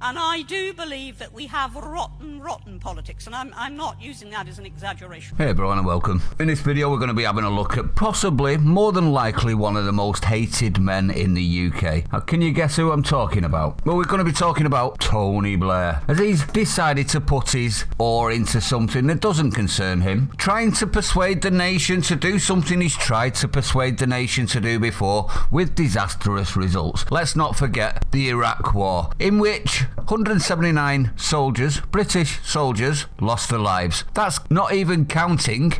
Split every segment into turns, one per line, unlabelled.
And I do believe that we have rotten politics, and I'm not using that as an exaggeration.
Hey everyone and welcome. In this video we're going to be having a look at possibly, more than likely, one of the most hated men in the UK. Now, can you guess who I'm talking about? Well, we're going to be talking about Tony Blair, as he's decided to put his oar into something that doesn't concern him, trying to persuade the nation to do something he's tried to persuade the nation to do before, with disastrous results. Let's not forget the Iraq War, in which 179 soldiers, British soldiers, lost their lives. That's not even counting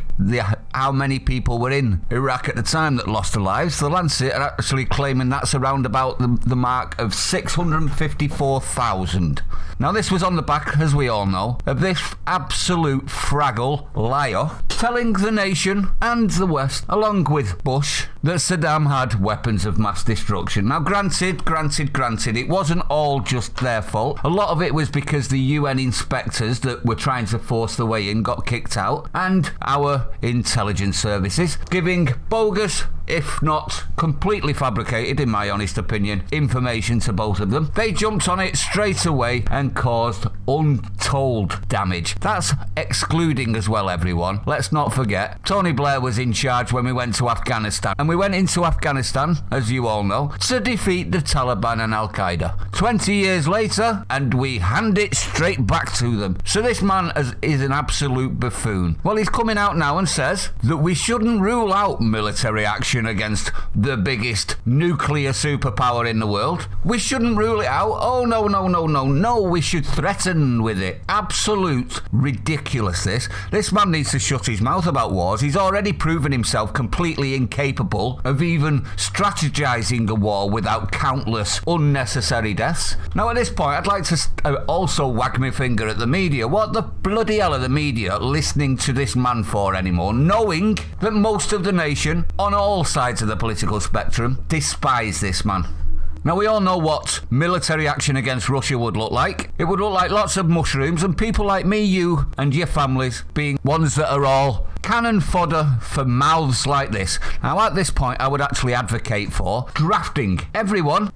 how many people were in Iraq at the time that lost their lives. The Lancet are actually claiming that's around about the mark of 654,000. Now this was on the back, as we all know, of this absolute fraggle liar telling the nation and the West, along with Bush, that Saddam had weapons of mass destruction. Now granted, it wasn't all just their fault. A lot of it was because the UN inspectors that were trying to force their way in got kicked out, and our intelligence services giving bogus, if not completely fabricated, in my honest opinion, information to both of them. They jumped on it straight away and caused untold damage. That's excluding as well, everyone. Let's not forget, Tony Blair was in charge when we went to Afghanistan. And we went into Afghanistan, as you all know, to defeat the Taliban and Al-Qaeda. 20 years later, and we hand it straight back to them. So this man is an absolute buffoon. Well, he's coming out now and says that we shouldn't rule out military action against the biggest nuclear superpower in the world. We shouldn't rule it out. Oh, no, we should threaten with it. Absolute ridiculous, this. This man needs to shut his mouth about wars. He's already proven himself completely incapable of even strategizing a war without countless unnecessary deaths. Now at this point, I'd like to also wag my finger at the media. What the bloody hell are the media listening to this man for anymore, knowing that most of the nation, on all sides of the political spectrum, despise this man? Now, we all know what military action against Russia would look like. It would look like lots of mushrooms and people like me, you, and your families being ones that are all cannon fodder for mouths like this. Now, at this point, I would actually advocate for drafting everyone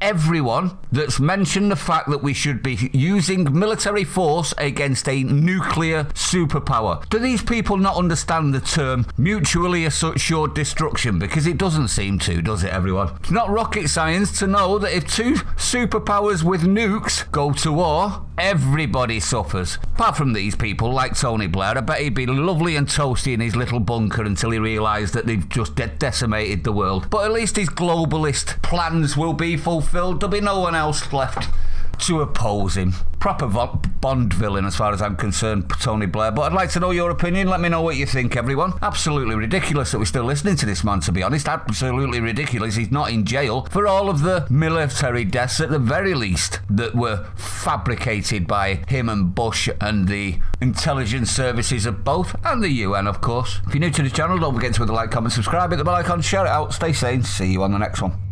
that's mentioned the fact that we should be using military force against a nuclear superpower. Do these people not understand the term mutually assured destruction? Because it doesn't seem to, does it, everyone? It's not rocket science to know that if two superpowers with nukes go to war, everybody suffers. Apart from these people like Tony Blair, I bet he'd be lovely and toasty in his little bunker until he realised that they've just decimated the world. But at least his globalist plans will be fulfilled. There'll be no one else left to oppose him. Proper Bond villain as far as I'm concerned, Tony Blair. But I'd like to know your opinion. Let me know what you think, everyone. Absolutely ridiculous that we're still listening to this man, to be honest. Absolutely ridiculous. He's not in jail for all of the military deaths, at the very least, that were fabricated by him and Bush and the intelligence services of both, and the UN, of course. If you're new to the channel, don't forget to hit the like, comment, subscribe, hit the bell icon, share it out, stay sane. See you on the next one.